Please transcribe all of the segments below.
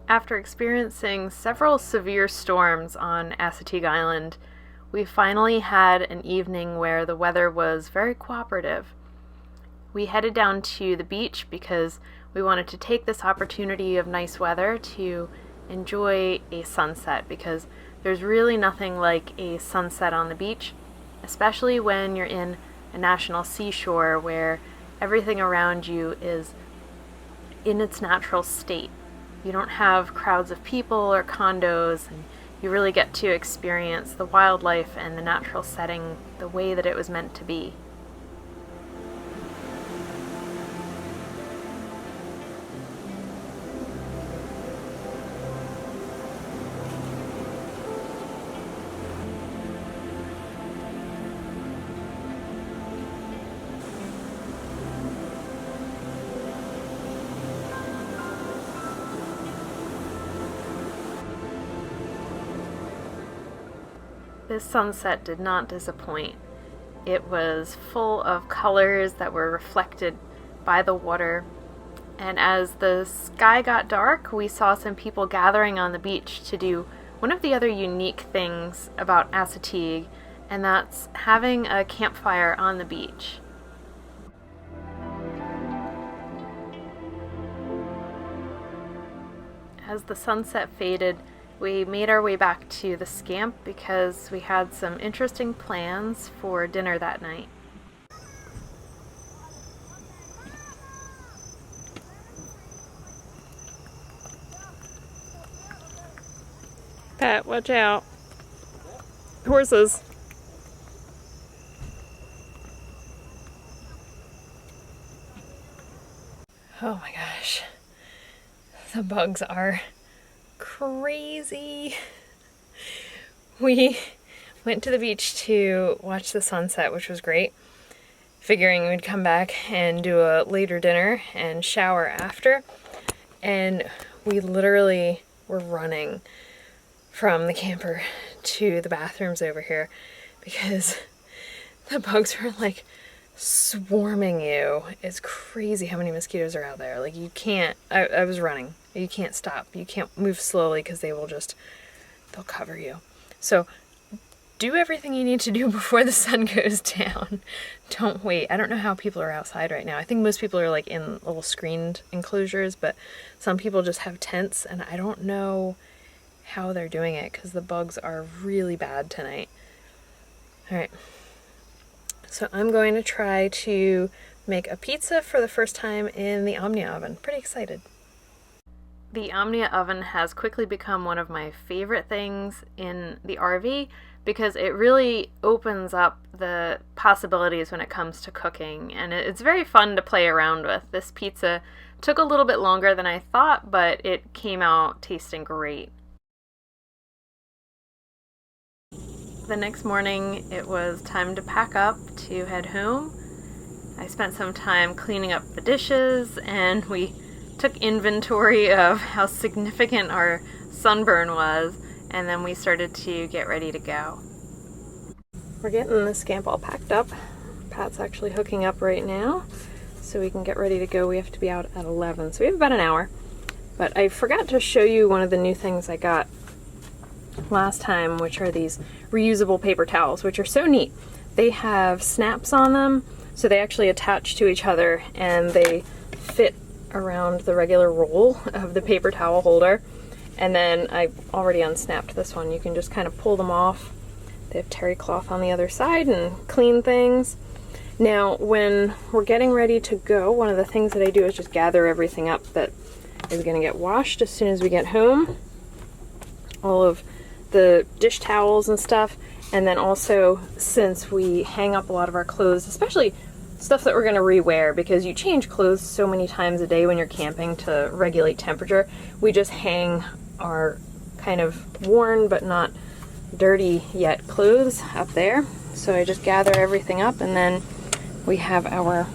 After experiencing several severe storms on Assateague Island, we finally had an evening where the weather was very cooperative. We headed down to the beach because we wanted to take this opportunity of nice weather to enjoy a sunset, because there's really nothing like a sunset on the beach, especially when you're in a national seashore where everything around you is in its natural state. You don't have crowds of people or condos, and you really get to experience the wildlife and the natural setting the way that it was meant to be. This sunset did not disappoint. It was full of colors that were reflected by the water, and as the sky got dark, we saw some people gathering on the beach to do one of the other unique things about Assateague, and that's having a campfire on the beach. As the sunset faded, we made our way back to the Scamp because we had some interesting plans for dinner that night. Pat, watch out. Horses. Oh my gosh. The bugs are crazy. We went to the beach to watch the sunset, which was great, figuring we'd come back and do a later dinner and shower after, and we literally were running from the camper to the bathrooms over here because the bugs were like swarming you. It's crazy how many mosquitoes are out there. Like, you can't, I was running. You can't stop. You can't move slowly because they'll cover you. So do everything you need to do before the sun goes down. Don't wait. I don't know how people are outside right now. I think most people are like in little screened enclosures, but some people just have tents, and I don't know how they're doing it because the bugs are really bad tonight. All right. So I'm going to try to make a pizza for the first time in the Omnia oven. Pretty excited. The Omnia oven has quickly become one of my favorite things in the RV because it really opens up the possibilities when it comes to cooking, and it's very fun to play around with. This pizza took a little bit longer than I thought, but it came out tasting great. The next morning, it was time to pack up to head home. I spent some time cleaning up the dishes, and we took inventory of how significant our sunburn was, and then we started to get ready to go. We're getting the Scamp all packed up. Pat's actually hooking up right now, so we can get ready to go. We have to be out at 11, so we have about an hour. But I forgot to show you one of the new things I got last time, which are these reusable paper towels, which are so neat. They have snaps on them, so they actually attach to each other, and they fit around the regular roll of the paper towel holder. And then I already unsnapped this one. You can just kind of pull them off. They have terry cloth on the other side and clean things. Now, when we're getting ready to go, one of the things that I do is just gather everything up that is going to get washed as soon as we get home. All of the dish towels and stuff. And then also, since we hang up a lot of our clothes, especially stuff that we're going to rewear, because you change clothes so many times a day when you're camping to regulate temperature, we just hang our kind of worn but not dirty yet clothes up there. So I just gather everything up, and then we have our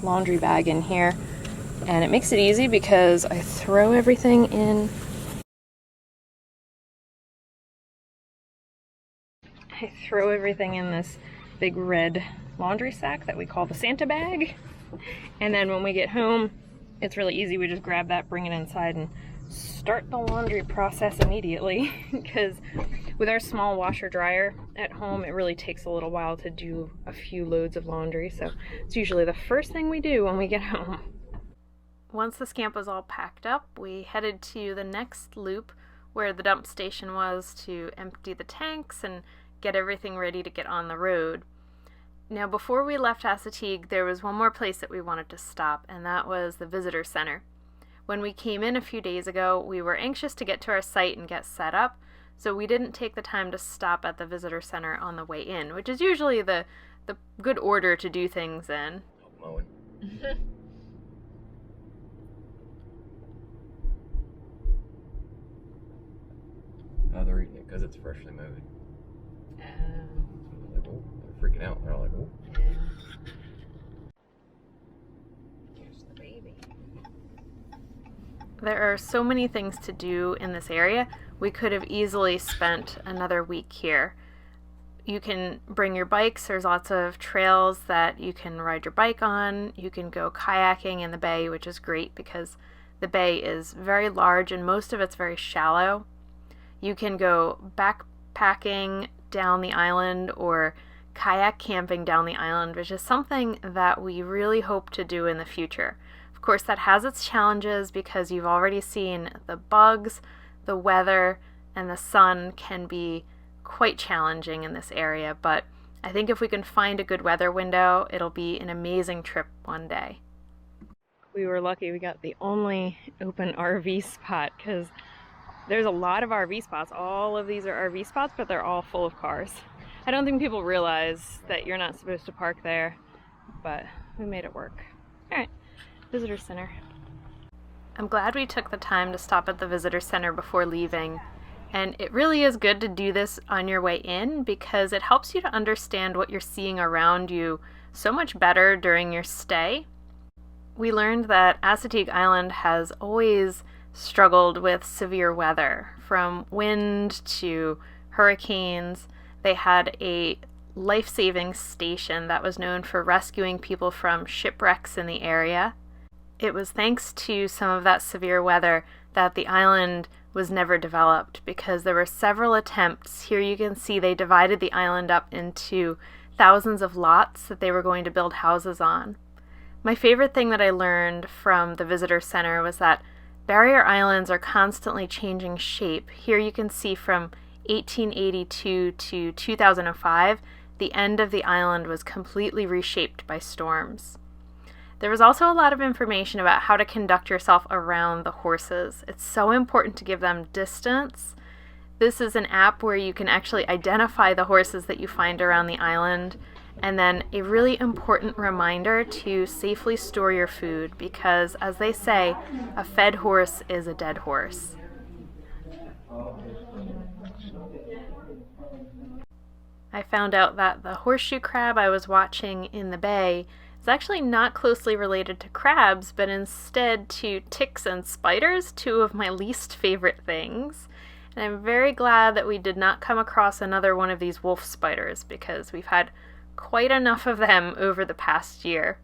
laundry bag in here, and it makes it easy because I throw everything in. I throw everything in this big red laundry sack that we call the Santa bag, and then when we get home, it's really easy. We just grab that, bring it inside, and start the laundry process immediately because with our small washer dryer at home, it really takes a little while to do a few loads of laundry, so it's usually the first thing we do when we get home. Once the Scamp was all packed up, we headed to the next loop where the dump station was to empty the tanks and get everything ready to get on the road. Now, before we left Assateague, there was one more place that we wanted to stop, and that was the visitor center. When we came in a few days ago, we were anxious to get to our site and get set up, so we didn't take the time to stop at the visitor center on the way in, which is usually the good order to do things in. Mowing. Oh, they're eating it because it's freshly mowed. Like, oh, they're freaking out. They're like, oh. Yeah. Here's the baby. There are so many things to do in this area. We could have easily spent another week here. You can bring your bikes. There's lots of trails that you can ride your bike on. You can go kayaking in the bay, which is great because the bay is very large and most of it's very shallow. You can go backpacking down the island or kayak camping down the island, which is something that we really hope to do in the future. Of course, that has its challenges because you've already seen the bugs, the weather, and the sun can be quite challenging in this area, but I think if we can find a good weather window, it'll be an amazing trip one day. We were lucky we got the only open RV spot because there's a lot of RV spots. All of these are RV spots, but they're all full of cars. I don't think people realize that you're not supposed to park there, but we made it work. All right, visitor center. I'm glad we took the time to stop at the visitor center before leaving. And it really is good to do this on your way in because it helps you to understand what you're seeing around you so much better during your stay. We learned that Assateague Island has always struggled with severe weather, from wind to hurricanes. They had a life-saving station that was known for rescuing people from shipwrecks in the area. It was thanks to some of that severe weather that the island was never developed because there were several attempts. Here you can see they divided the island up into thousands of lots that they were going to build houses on. My favorite thing that I learned from the visitor center was that barrier islands are constantly changing shape. Here you can see from 1882 to 2005, the end of the island was completely reshaped by storms. There was also a lot of information about how to conduct yourself around the horses. It's so important to give them distance. This is an app where you can actually identify the horses that you find around the island, and then a really important reminder to safely store your food because, as they say, a fed horse is a dead horse. I found out that the horseshoe crab I was watching in the bay is actually not closely related to crabs, but instead to ticks and spiders, two of my least favorite things. And I'm very glad that we did not come across another one of these wolf spiders because we've had quite enough of them over the past year.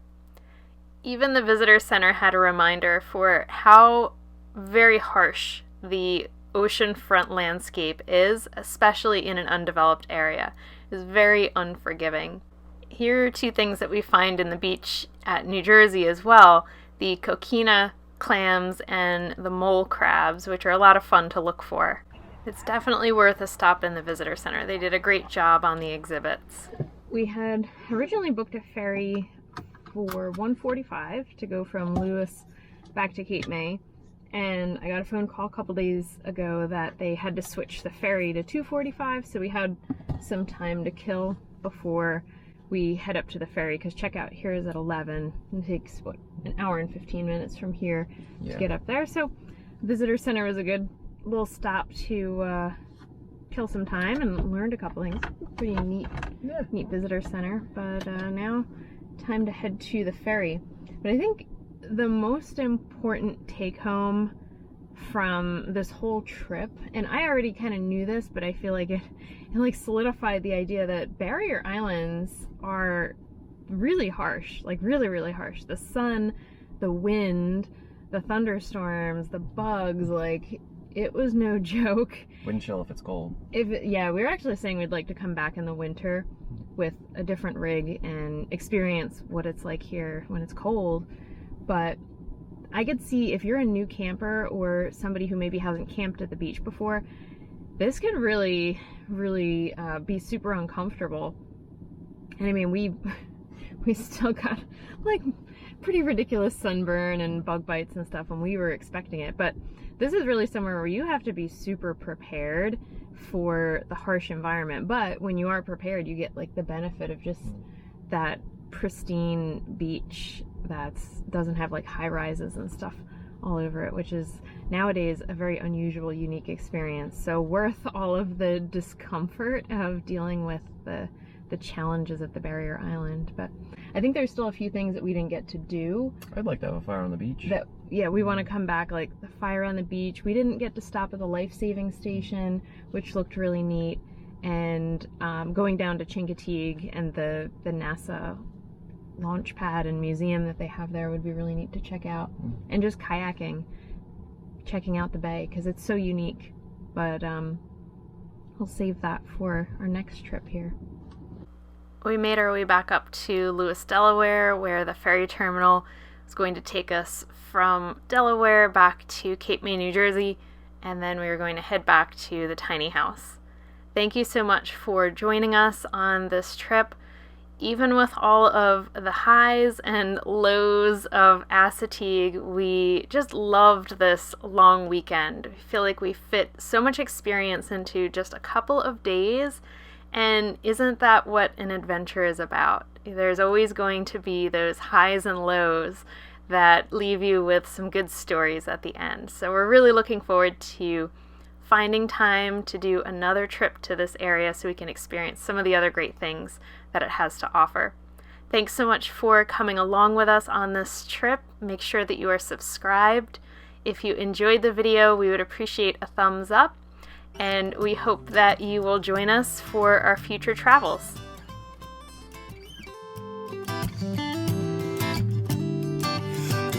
Even the visitor center had a reminder for how very harsh the oceanfront landscape is, especially in an undeveloped area. It's very unforgiving. Here are two things that we find in the beach at New Jersey as well, the coquina clams and the mole crabs, which are a lot of fun to look for. It's definitely worth a stop in the visitor center. They did a great job on the exhibits. We had originally booked a ferry for 1:45 to go from Lewes back to Cape May, and I got a phone call a couple days ago that they had to switch the ferry to 2:45, so we had some time to kill before we head up to the ferry because checkout here is at 11. It takes, what, an hour and 15 minutes from here to get up there. So visitor center was a good little stop to kill some time and learned a couple things. Pretty neat visitor center. But now time to head to the ferry. But I think the most important take home from this whole trip, and I already kind of knew this, but I feel like it like solidified the idea that barrier islands are really harsh, like really, really harsh. The sun, the wind, the thunderstorms, the bugs, like, it was no joke. Wind chill if it's cold. Yeah, we were actually saying we'd like to come back in the winter with a different rig and experience what it's like here when it's cold. But I could see if you're a new camper or somebody who maybe hasn't camped at the beach before, this could really, really be super uncomfortable. And I mean, we still got like pretty ridiculous sunburn and bug bites and stuff when we were expecting it. But this is really somewhere where you have to be super prepared for the harsh environment. But when you are prepared, you get like the benefit of just that pristine beach that doesn't have like high rises and stuff all over it, which is nowadays a very unusual, unique experience. So worth all of the discomfort of dealing with the challenges at the barrier island. But I think there's still a few things that we didn't get to do. I'd like to have a fire on the beach. Yeah, we want to come back, like the fire on the beach. We didn't get to stop at the life-saving station, which looked really neat, and going down to Chincoteague and the NASA launch pad and museum that they have there would be really neat to check out. And just kayaking, checking out the bay, because it's so unique. But we'll save that for our next trip here. We made our way back up to Lewes, Delaware, where the ferry terminal is going to take us from Delaware back to Cape May, New Jersey, and then we were going to head back to the tiny house. Thank you so much for joining us on this trip. Even with all of the highs and lows of Assateague, we just loved this long weekend. I feel like we fit so much experience into just a couple of days. And isn't that what an adventure is about? There's always going to be those highs and lows that leave you with some good stories at the end. So we're really looking forward to finding time to do another trip to this area so we can experience some of the other great things that it has to offer. Thanks so much for coming along with us on this trip. Make sure that you are subscribed. If you enjoyed the video, we would appreciate a thumbs up. And we hope that you will join us for our future travels.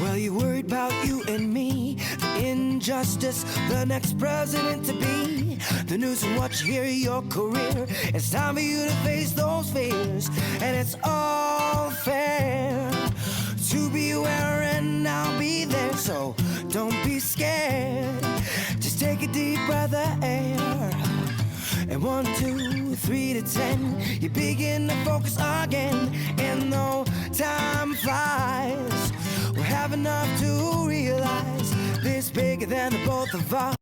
Well, you worried about you and me, the injustice, the next president to be, the news and what you hear, your career. It's time for you to face those fears, and it's all fair to be aware, and I'll be there, so don't be scared. Just take a deep breath of air, and 1, 2, 3 to 10, you begin to focus again, and though time flies, we'll have enough to realize this bigger than the both of us.